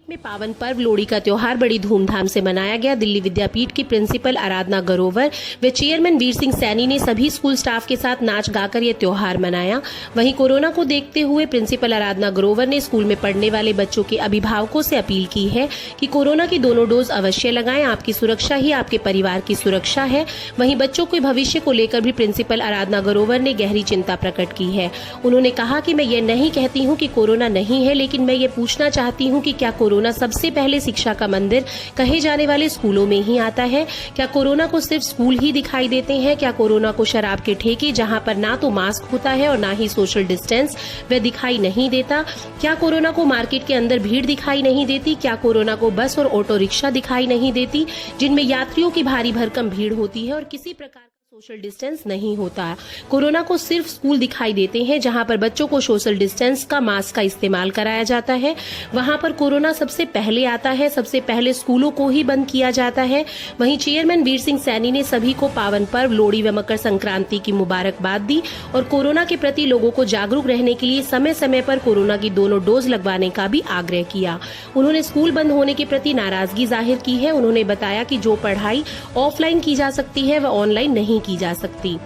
में पावन पर्व लोहड़ी का त्योहार बड़ी धूमधाम से मनाया गया। दिल्ली विद्यापीठ की प्रिंसिपल आराधना ग्रोवर व चेयरमैन वीर सिंह सैनी ने सभी स्कूल स्टाफ के साथ नाच गाकर ये त्योहार मनाया। वहीं कोरोना को देखते हुए प्रिंसिपल आराधना ग्रोवर ने स्कूल में पढ़ने वाले बच्चों के अभिभावकों से अपील की है कि कोरोना की दोनों डोज अवश्य लगाएं। आपकी सुरक्षा ही आपके परिवार की सुरक्षा है। वहीं बच्चों के भविष्य को लेकर भी प्रिंसिपल आराधना ग्रोवर ने गहरी चिंता प्रकट की है। उन्होंने कहा कि मैं ये नहीं कहती हूँ कि कोरोना नहीं है, लेकिन मैं ये पूछना चाहती हूँ कि क्या कोरोना सबसे पहले शिक्षा का मंदिर कहे जाने वाले स्कूलों में ही आता है? क्या कोरोना को सिर्फ स्कूल ही दिखाई देते हैं? क्या कोरोना को शराब के ठेके जहां पर ना तो मास्क होता है और ना ही सोशल डिस्टेंस वह दिखाई नहीं देता? क्या कोरोना को मार्केट के अंदर भीड़ दिखाई नहीं देती? क्या कोरोना को बस और ऑटो रिक्शा दिखाई नहीं देती जिनमें यात्रियों की भारी भरकम भीड़ होती है और किसी प्रकार सोशल डिस्टेंस नहीं होता? कोरोना को सिर्फ स्कूल दिखाई देते हैं जहां पर बच्चों को सोशल डिस्टेंस का मास्क का इस्तेमाल कराया जाता है। वहां पर कोरोना सबसे पहले आता है, सबसे पहले स्कूलों को ही बंद किया जाता है। वहीं चेयरमैन वीर सिंह सैनी ने सभी को पावन पर्व लोहड़ी व मकर संक्रांति की मुबारकबाद दी और कोरोना के प्रति लोगों को जागरूक रहने के लिए समय समय पर कोरोना की दोनों डोज लगवाने का भी आग्रह किया। उन्होंने स्कूल बंद होने के प्रति नाराजगी जाहिर की है। उन्होंने बताया कि जो पढ़ाई ऑफलाइन की जा सकती है वह ऑनलाइन नहीं की जा सकती।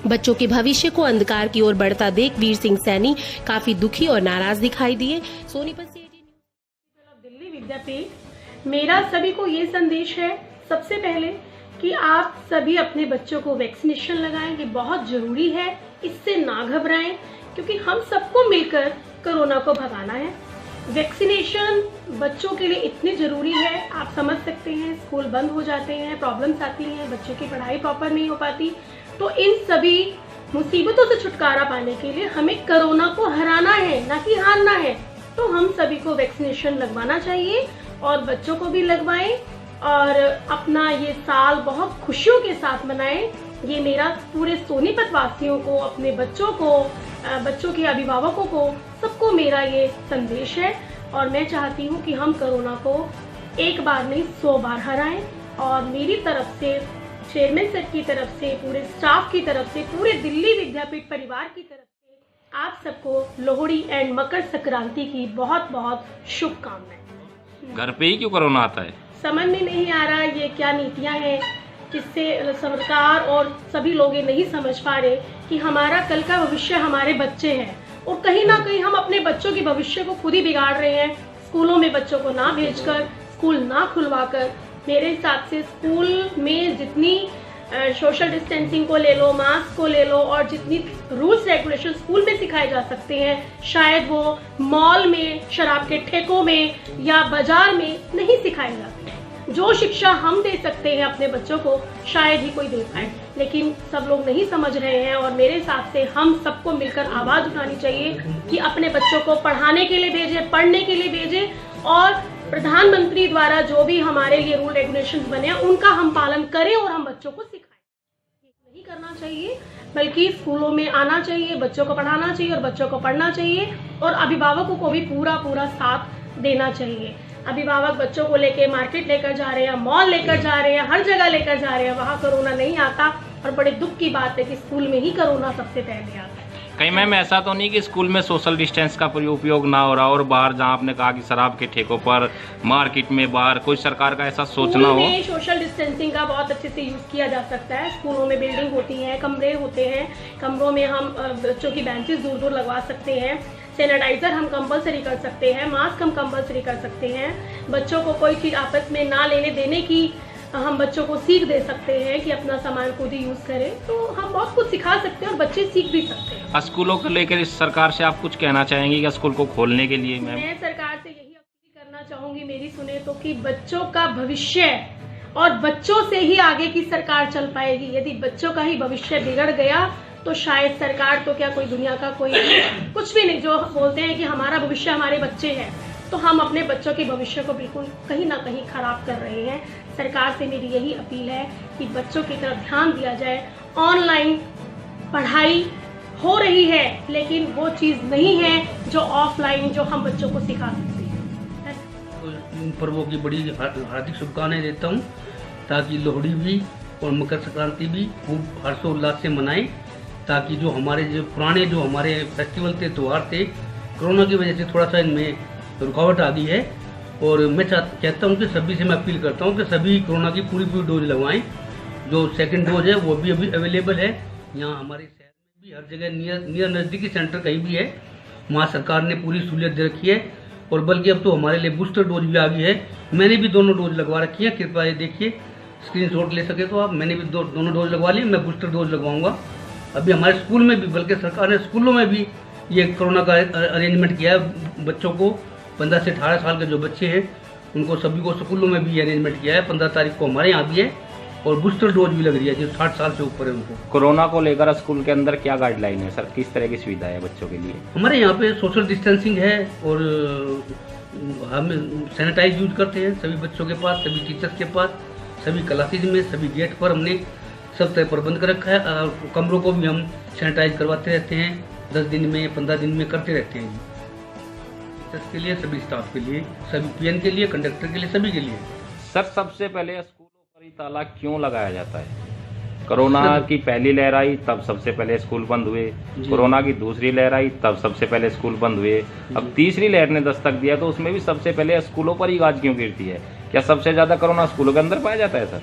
बच्चों के भविष्य को अंधकार की ओर बढ़ता देख वीर सिंह सैनी काफी दुखी और नाराज दिखाई दिए। सोनीपत से दिल्ली विद्यापीठ, मेरा सभी को ये संदेश है सबसे पहले कि आप सभी अपने बच्चों को वैक्सीनेशन लगाएं। ये बहुत जरूरी है, इससे ना घबराएं क्योंकि हम सबको मिलकर कोरोना को भगाना है। वैक्सीनेशन बच्चों के लिए इतनी जरूरी है, आप समझ सकते हैं स्कूल बंद हो जाते हैं, प्रॉब्लम्स आती हैं, बच्चों की पढ़ाई प्रॉपर नहीं हो पाती। तो इन सभी मुसीबतों से छुटकारा पाने के लिए हमें कोरोना को हराना है, ना कि हारना है। तो हम सभी को वैक्सीनेशन लगवाना चाहिए और बच्चों को भी लगवाएं और अपना ये साल बहुत खुशियों के साथ मनाएं। ये मेरा पूरे सोनीपत वासियों को, अपने बच्चों को, बच्चों के अभिभावकों को, सबको मेरा ये संदेश है और मैं चाहती हूँ कि हम कोरोना को एक बार नहीं 100 बार हराएं। और मेरी तरफ से, चेयरमैन सर की तरफ से, पूरे स्टाफ की तरफ से, पूरे दिल्ली विद्यापीठ परिवार की तरफ से आप सबको लोहड़ी एंड मकर संक्रांति की बहुत बहुत शुभकामनाएं। घर पे ही क्यों कोरोना आता है? समझ में नहीं आ रहा ये क्या नीतियां हैं जिससे सरकार और सभी लोग ये नहीं समझ पा रहे कि हमारा कल का भविष्य हमारे बच्चे हैं और कहीं ना कहीं हम अपने बच्चों के भविष्य को खुद ही बिगाड़ रहे हैं। स्कूलों में बच्चों को ना भेजकर, स्कूल ना खुलवाकर, मेरे हिसाब से स्कूल में जितनी सोशल डिस्टेंसिंग को ले लो, मास्क को ले लो और जितनी रूल्स रेगुलेशन स्कूल में सिखाए जा सकते हैं, शायद वो मॉल में, शराब के ठेकों में या बाजार में नहीं सिखाए जाते हैं। जो शिक्षा हम दे सकते हैं अपने बच्चों को शायद ही कोई दे पाए, लेकिन सब लोग नहीं समझ रहे हैं। और मेरे हिसाब से हम सबको मिलकर आवाज उठानी चाहिए कि अपने बच्चों को पढ़ाने के लिए भेजें, पढ़ने के लिए भेजें और प्रधानमंत्री द्वारा जो भी हमारे लिए रूल रेगुलेशंस बने हैं उनका हम पालन करें और हम बच्चों को सिखाएं। नहीं करना चाहिए, बल्कि स्कूलों में आना चाहिए, बच्चों को पढ़ाना चाहिए और बच्चों को पढ़ना चाहिए और अभिभावकों को भी पूरा साथ देना चाहिए। अभिभावक बच्चों को लेके मार्केट लेकर जा रहे हैं, मॉल लेकर जा रहे हैं, हर जगह लेकर जा रहे हैं, वहाँ कोरोना नहीं आता। और बड़े दुख की बात है कि स्कूल में ही कोरोना सबसे पहले आता है। कहीं मैम ऐसा तो नहीं कि स्कूल में सोशल डिस्टेंस का उपयोग ना हो रहा और बाहर जहाँ आपने कहा कि शराब के ठेकों पर, मार्केट में, बाहर कोई सरकार का ऐसा सोचना हो? सोशल डिस्टेंसिंग का बहुत अच्छे से यूज किया जा सकता है। स्कूलों में बिल्डिंग होती है, कमरे होते हैं, कमरों में हम बच्चों की बेंचेस दूर लगवा सकते हैं, सैनिटाइजर हम कंपलसरी कर सकते हैं, मास्क हम कंपलसरी कर सकते हैं, बच्चों को कोई चीज आपस में ना लेने देने की हम बच्चों को सीख दे सकते हैं कि अपना सामान खुद ही यूज करें। तो हम बहुत कुछ सिखा सकते हैं और बच्चे सीख भी सकते हैं। स्कूलों को लेकर इस सरकार से आप कुछ कहना चाहेंगे क्या स्कूल को खोलने के लिए? मैं सरकार से यही अपील करना चाहूंगी, मेरी सुने तो, कि बच्चों का भविष्य और बच्चों से ही आगे की सरकार चल पाएगी। यदि बच्चों का ही भविष्य बिगड़ गया तो शायद सरकार तो क्या, कोई दुनिया का कोई कुछ भी नहीं। जो बोलते हैं कि हमारा भविष्य हमारे बच्चे हैं, तो हम अपने बच्चों के भविष्य को बिल्कुल कहीं ना कहीं खराब कर रहे हैं। सरकार से मेरी यही अपील है कि बच्चों की तरफ ध्यान दिया जाए। ऑनलाइन पढ़ाई हो रही है लेकिन वो चीज़ नहीं है जो ऑफलाइन, जो हम बच्चों को सिखा सकते हैं। इन पर्वों की बड़ी हार्दिक शुभकामनाएं देता हूँ ताकि लोहड़ी भी और मकर संक्रांति भी खूब हर्षोल्लास से मनाएं, ताकि जो हमारे पुराने फेस्टिवल थे, त्यौहार थे, कोरोना की वजह से थोड़ा सा इनमें रुकावट आ गई है और मैं कहता हूँ कि सभी से मैं अपील करता हूँ कि सभी कोरोना की पूरी डोज लगवाएं। जो सेकंड डोज है वो भी अभी अवेलेबल है यहाँ हमारे शहर में भी, हर जगह नियर नज़दीकी सेंटर कहीं भी है, वहाँ सरकार ने पूरी सहूलियत दे रखी है। और बल्कि अब तो हमारे लिए बूस्टर डोज भी आ गई है। मैंने भी दोनों डोज लगवा रखी है, कृपया ये देखिए, स्क्रीनशॉट ले सके तो आप। मैंने भी दोनों डोज लगवा ली, मैं बूस्टर डोज लगवाऊंगा। अभी हमारे स्कूल में भी, बल्कि सरकार ने स्कूलों में भी ये कोरोना का अरेंजमेंट किया है। बच्चों को 15 से 18 साल के जो बच्चे हैं उनको सभी को स्कूलों में भी अरेंजमेंट किया है। 15 तारीख को हमारे यहाँ भी है और बूस्टर डोज भी लग रही है जो 60 साल से ऊपर है उनको। कोरोना को लेकर स्कूल के अंदर क्या गाइडलाइन है सर, किस तरह की सुविधा है बच्चों के लिए? हमारे यहाँ पे सोशल डिस्टेंसिंग है और हम सैनिटाइज यूज करते हैं सभी बच्चों के पास, सभी टीचर्स के पास, सभी क्लासेज में, सभी गेट पर हमने सब तरह प्रबंध कर रखा है। और कमरों को भी हम सैनिटाइज करवाते रहते हैं, 10 दिन में 15 दिन में करते रहते हैं। टीचर्स के लिए, सभी स्टाफ के लिए, सभी पीएन के लिए, कंडक्टर के लिए, सभी के लिए। सर सबसे पहले स्कूलों पर ही ताला क्यों लगाया जाता है? कोरोना की पहली लहर आई तब सबसे पहले स्कूल बंद हुए, कोरोना की दूसरी लहर आई तब सबसे पहले स्कूल बंद हुए, अब तीसरी लहर ने दस्तक दिया तो उसमें भी सबसे पहले स्कूलों पर ही गाज क्यों गिरती है? क्या सबसे ज्यादा कोरोना स्कूलों के अंदर पाया जाता है सर?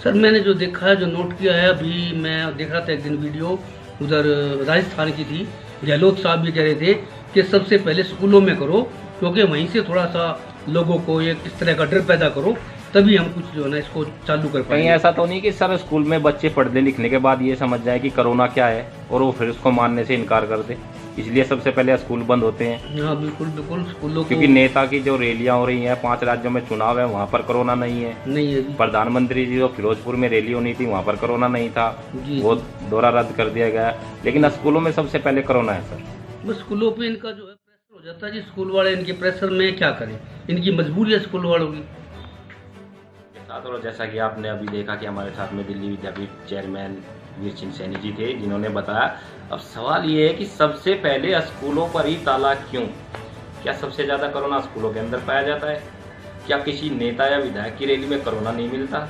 सर मैंने जो देखा है, जो नोट किया है, अभी मैं देख रहा था एक दिन वीडियो उधर राजस्थान की थी, गहलोत साहब ये कह रहे थे कि सबसे पहले स्कूलों में करो, क्योंकि वहीं से थोड़ा सा लोगों को एक इस तरह का डर पैदा करो, तभी हम कुछ जो है ना इसको चालू कर पाएंगे। कहीं ऐसा तो नहीं कि सर स्कूल में बच्चे पढ़ने लिखने के बाद ये समझ जाए कि कोरोना क्या है और वो फिर उसको मानने से इनकार कर दे, इसलिए सबसे पहले स्कूल बंद होते हैं? हाँ बिल्कुल बिल्कुल, स्कूलों क्योंकि नेता की जो रैलियां हो रही हैं, 5 राज्यों में चुनाव है, वहाँ पर कोरोना नहीं है। नहीं है जी। प्रधानमंत्री जी जो फिरोजपुर में रैली होनी थी वहाँ पर कोरोना नहीं था, जी। वो दौरा रद्द कर दिया गया, लेकिन स्कूलों में सबसे पहले कोरोना है सर। बस स्कूलों पे इनका जो है प्रेशर हो जाता है जी, स्कूल वाले इनके प्रेशर में क्या करें, इनकी मजबूरी है स्कूल वालों की। और जैसा कि आपने अभी देखा कि हमारे साथ में दिल्ली विद्यापीठ चेयरमैन वीर सिंह सैनी जी थे, जिन्होंने बताया। अब सवाल ये है कि सबसे पहले स्कूलों पर ही ताला क्यों? क्या सबसे ज़्यादा कोरोना स्कूलों के अंदर पाया जाता है? क्या किसी नेता या विधायक की रैली में कोरोना नहीं मिलता?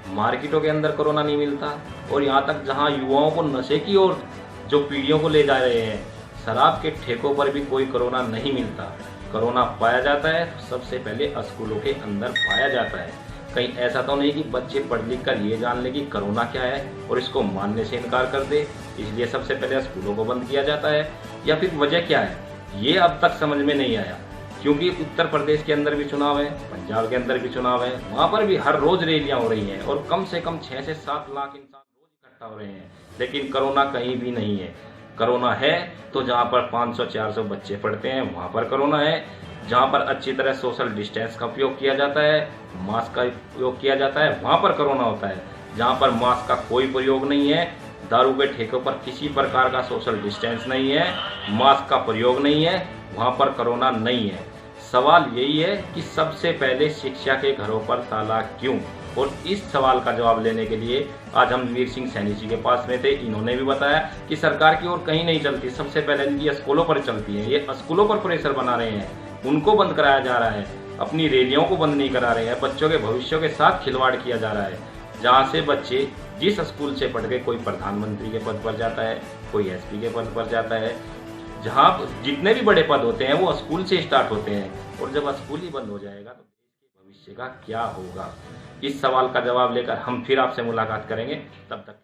मार्केटों के अंदर कोरोना नहीं मिलता? और यहाँ तक जहाँ युवाओं को नशे की ओर जो पीढ़ियों को ले जा रहे हैं, शराब के ठेकों पर भी कोई कोरोना नहीं मिलता। कोरोना पाया जाता है तो सबसे पहले स्कूलों के अंदर पाया जाता है। कहीं ऐसा तो नहीं कि बच्चे पढ़ लिख कर ये जान ले कि कोरोना क्या है और इसको मानने से इनकार कर दे, इसलिए सबसे पहले स्कूलों को बंद किया जाता है? या फिर वजह क्या है, ये अब तक समझ में नहीं आया। क्योंकि उत्तर प्रदेश के अंदर भी चुनाव है, पंजाब के अंदर भी चुनाव है, वहाँ पर भी हर रोज रैलियाँ हो रही हैं और कम से कम 6 से 7 लाख इंसान रोज इकट्ठा हो रहे हैं, लेकिन कोरोना कहीं भी नहीं है। कोरोना है तो जहाँ पर 500-400 बच्चे पढ़ते हैं वहाँ पर कोरोना है, जहाँ पर अच्छी तरह सोशल डिस्टेंस का उपयोग किया जाता है, मास्क का उपयोग किया जाता है, वहाँ पर कोरोना होता है। जहाँ पर मास्क का कोई प्रयोग नहीं है, दारू के ठेकों पर किसी प्रकार का सोशल डिस्टेंस नहीं है, मास्क का प्रयोग नहीं है, वहाँ पर कोरोना नहीं है। सवाल यही है कि सबसे पहले शिक्षा के घरों पर ताला क्यों? और इस सवाल का जवाब लेने के लिए आज हम वीर सिंह सैनी जी के पास में थे। इन्होंने भी बताया कि सरकार की ओर कहीं नहीं चलती, सबसे पहले इनकी स्कूलों पर चलती है। ये स्कूलों पर प्रेशर बना रहे हैं, उनको बंद कराया जा रहा है, अपनी रैलियों को बंद नहीं करा रहे हैं, बच्चों के भविष्य के साथ खिलवाड़ किया जा रहा है। जहाँ से बच्चे जिस स्कूल से पढ़ के कोई प्रधानमंत्री के पद पर जाता है, कोई एसपी के पद पर जाता है, जहाँ जितने भी बड़े पद होते हैं वो स्कूल से स्टार्ट होते हैं। और जब स्कूल ही बंद हो जाएगा तो देश के भविष्य का क्या होगा? इस सवाल का जवाब लेकर हम फिर आपसे मुलाकात करेंगे। तब तक